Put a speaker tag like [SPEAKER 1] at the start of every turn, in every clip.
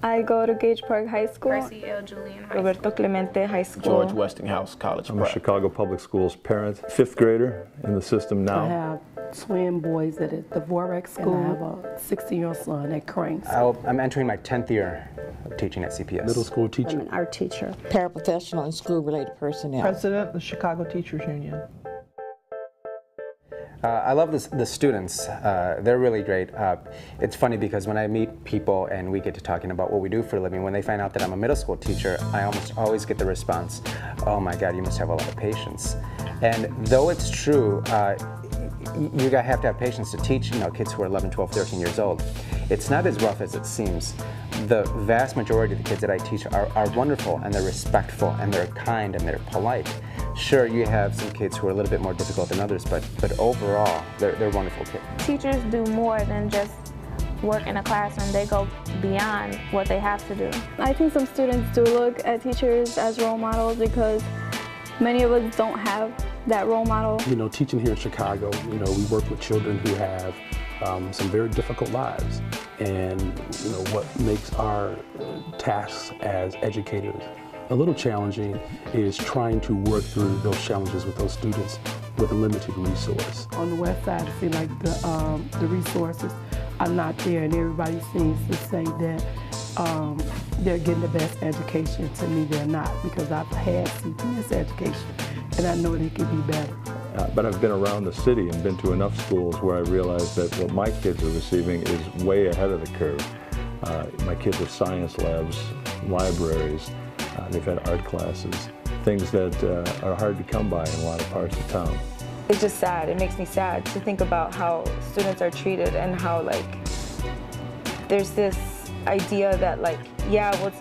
[SPEAKER 1] I go to Gage Park High School.
[SPEAKER 2] Percy L. Julian High
[SPEAKER 1] Roberto
[SPEAKER 2] School.
[SPEAKER 1] Clemente High School.
[SPEAKER 3] George Westinghouse College
[SPEAKER 4] I'm a
[SPEAKER 3] Prep.
[SPEAKER 4] Chicago Public Schools parent, 5th grader in the system now.
[SPEAKER 5] I have twin boys at the Vorex School. And I have a 16-year-old son at Crane.
[SPEAKER 6] I'm entering my 10th year of teaching at CPS.
[SPEAKER 7] Middle school teacher.
[SPEAKER 8] I'm an art teacher.
[SPEAKER 9] Paraprofessional and school-related personnel.
[SPEAKER 10] President of the Chicago Teachers Union.
[SPEAKER 6] I love the students. They're really great. It's funny because when I meet people and we get to talking about what we do for a living, when they find out that I'm a middle school teacher, I almost always get the response, "Oh my God, you must have a lot of patience." And though it's true, you have to have patience to teach, kids who are 11, 12, 13 years old. It's not as rough as it seems. The vast majority of the kids that I teach are wonderful, and they're respectful, and they're kind, and they're polite. Sure, you have some kids who are a little bit more difficult than others, but overall, they're wonderful kids.
[SPEAKER 2] Teachers do more than just work in a classroom. They go beyond what they have to do.
[SPEAKER 1] I think some students do look at teachers as role models because many of us don't have that role model.
[SPEAKER 7] Teaching here in Chicago, we work with children who have some very difficult lives. And, what makes our tasks as educators a little challenging is trying to work through those challenges with those students with a limited resource.
[SPEAKER 5] On the west side, I feel like the resources are not there, and everybody seems to say that they're getting the best education. To me, they're not, because I've had CPS education, and I know they could be better.
[SPEAKER 4] But I've been around the city and been to enough schools where I realize that what my kids are receiving is way ahead of the curve. My kids have science labs, libraries, they've had art classes, things that are hard to come by in a lot of parts of town.
[SPEAKER 1] It's just sad. It makes me sad to think about how students are treated and how there's this idea that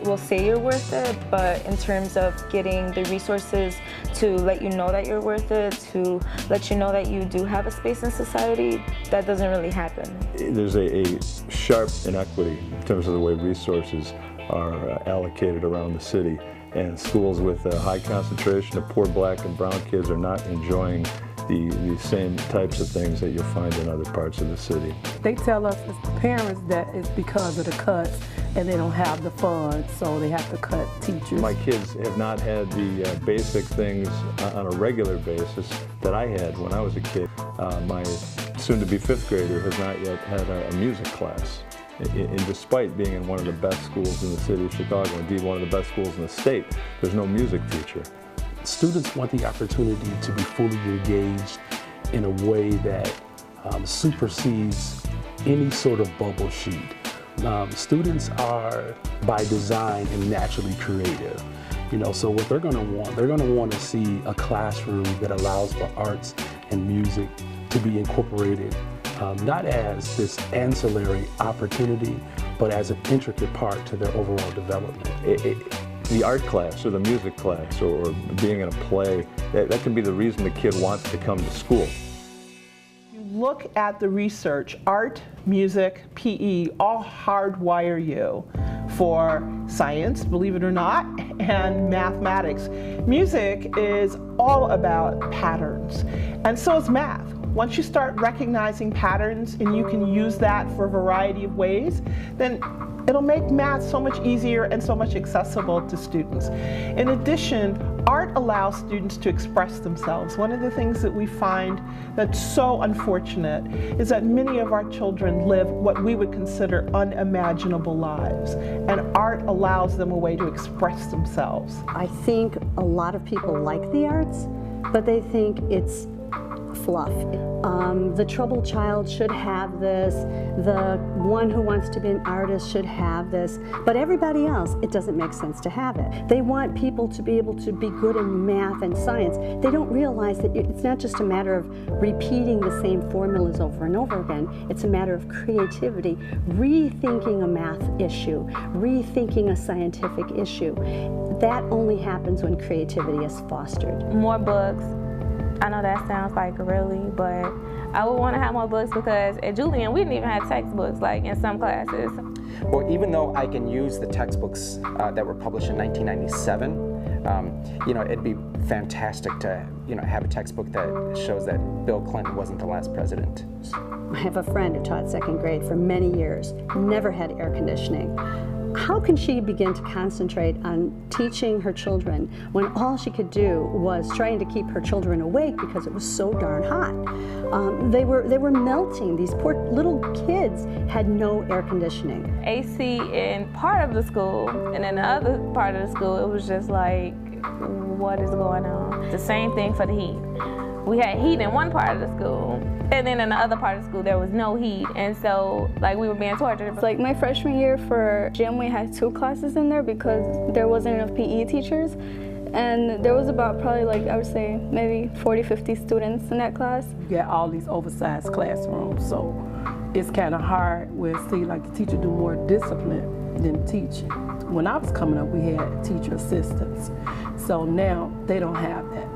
[SPEAKER 1] we'll say you're worth it, but in terms of getting the resources to let you know that you're worth it, to let you know that you do have a space in society, that doesn't really happen.
[SPEAKER 4] There's a sharp inequity in terms of the way resources are allocated around the city, and schools with a high concentration of poor black and brown kids are not enjoying the same types of things that you'll find in other parts of the city.
[SPEAKER 5] They tell us as parents that it's because of the cuts and they don't have the funds, so they have to cut teachers.
[SPEAKER 4] My kids have not had the basic things on a regular basis that I had when I was a kid. My soon-to-be 5th grader has not yet had a music class. And despite being in one of the best schools in the city of Chicago, indeed one of the best schools in the state, there's no music teacher.
[SPEAKER 7] Students want the opportunity to be fully engaged in a way that supersedes any sort of bubble sheet. Students are by design and naturally creative. So what they're going to want to see a classroom that allows for arts and music to be incorporated, not as this ancillary opportunity, but as an intricate part to their overall development.
[SPEAKER 4] The art class or the music class or being in a play, that can be the reason the kid wants to come to school.
[SPEAKER 10] You look at the research, art, music, PE, all hardwire you for science, believe it or not, and mathematics. Music is all about patterns, and so is math. Once you start recognizing patterns and you can use that for a variety of ways, then it'll make math so much easier and so much accessible to students. In addition, art allows students to express themselves. One of the things that we find that's so unfortunate is that many of our children live what we would consider unimaginable lives, and art allows them a way to express themselves.
[SPEAKER 8] I think a lot of people like the arts, but they think it's fluff. The troubled child should have this, the one who wants to be an artist should have this, but everybody else, it doesn't make sense to have it. They want people to be able to be good in math and science. They don't realize that it's not just a matter of repeating the same formulas over and over again, it's a matter of creativity, rethinking a math issue, rethinking a scientific issue. That only happens when creativity is fostered.
[SPEAKER 2] More books. I know that sounds like really, but I would want to have more books because at Julian we didn't even have textbooks in some classes.
[SPEAKER 6] Well, even though I can use the textbooks that were published in 1997, it'd be fantastic to have a textbook that shows that Bill Clinton wasn't the last president.
[SPEAKER 8] I have a friend who taught 2nd grade for many years, never had air conditioning. how can she begin to concentrate on teaching her children when all she could do was trying to keep her children awake because it was so darn hot? They were melting. These poor little kids had no air conditioning.
[SPEAKER 2] AC in part of the school, and in the other part of the school, it was just like, what is going on? The same thing for the heat. We had heat in one part of the school, and then in the other part of the school, there was no heat. And so, like, we were being tortured.
[SPEAKER 3] It's like my freshman year for gym, we had 2 classes in there because there wasn't enough PE teachers. And there was about probably, like, I would say maybe 40, 50 students in that class.
[SPEAKER 5] You got all these oversized classrooms, so it's kind of hard where it seems like the teacher do more discipline than teaching. When I was coming up, we had teacher assistants. So now they don't have that.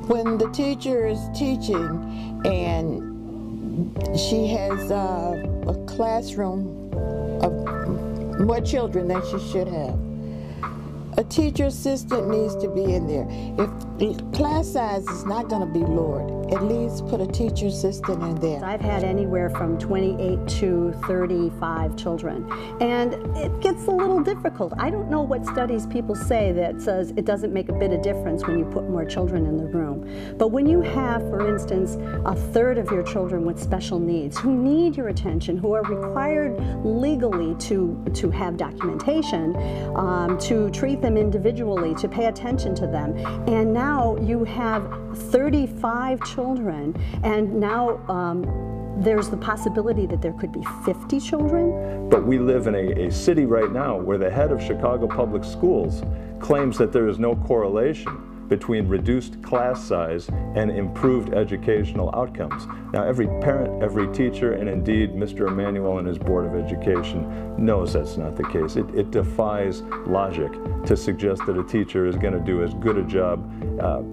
[SPEAKER 9] When the teacher is teaching and she has a classroom of more children than she should have, a teacher assistant needs to be in there. If the class size is not going to be lowered, at least put a teacher assistant in there.
[SPEAKER 8] I've had anywhere from 28 to 35 children, and it gets a little difficult. I don't know what studies people say that says it doesn't make a bit of difference when you put more children in the room. But when you have, for instance, a third of your children with special needs who need your attention, who are required legally to have documentation, to treat them individually, to pay attention to them, and now you have 35 children, and now there's the possibility that there could be 50 children.
[SPEAKER 4] But we live in a city right now where the head of Chicago Public Schools claims that there is no correlation between reduced class size and improved educational outcomes. Now, every parent, every teacher, and indeed Mr. Emanuel and his Board of Education knows that's not the case. It defies logic to suggest that a teacher is going to do as good a job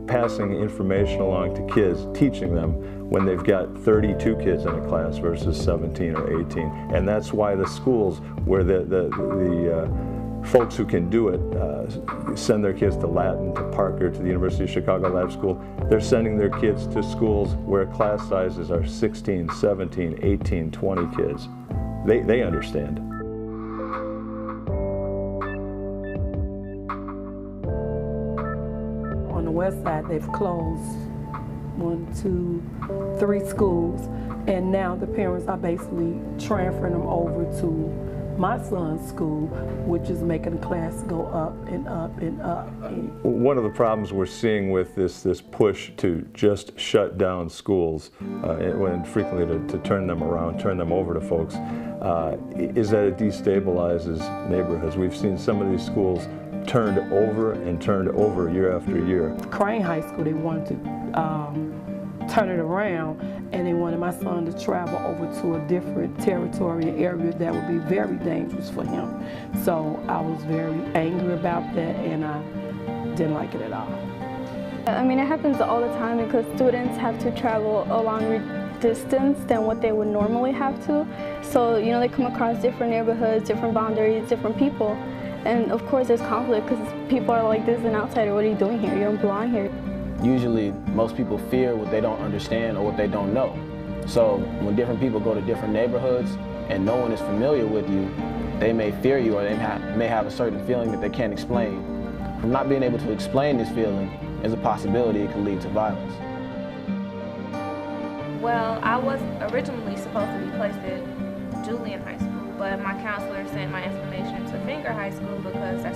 [SPEAKER 4] passing information along to kids, teaching them, when they've got 32 kids in a class versus 17 or 18. And that's why the schools where the folks who can do it send their kids to Latin, to Parker, to the University of Chicago Lab School. They're sending their kids to schools where class sizes are 16, 17, 18, 20 kids. They understand.
[SPEAKER 5] On the west side, they've closed 1, 2, 3 schools, and now the parents are basically transferring them over to my son's school, which is making the class go up and up and up.
[SPEAKER 4] One of the problems we're seeing with this push to just shut down schools, and frequently to turn them around, turn them over to folks, is that it destabilizes neighborhoods. We've seen some of these schools turned over year after year.
[SPEAKER 5] Crane High School, they wanted to turn it around, and they wanted my son to travel over to a different territory area that would be very dangerous for him. So I was very angry about that, and I didn't like it at all.
[SPEAKER 3] I mean, it happens all the time because students have to travel a longer distance than what they would normally have to. So, you know, they come across different neighborhoods, different boundaries, different people. And of course there's conflict because people are like, this is an outsider, what are you doing here? You don't belong here.
[SPEAKER 11] Usually, most people fear what they don't understand or what they don't know. So when different people go to different neighborhoods and no one is familiar with you, they may fear you, or they may have a certain feeling that they can't explain. From not being able to explain this feeling, there's a possibility it could lead to violence.
[SPEAKER 2] Well, I was originally supposed to be placed at Julian High School, but my counselor sent my information to Finger High School because that's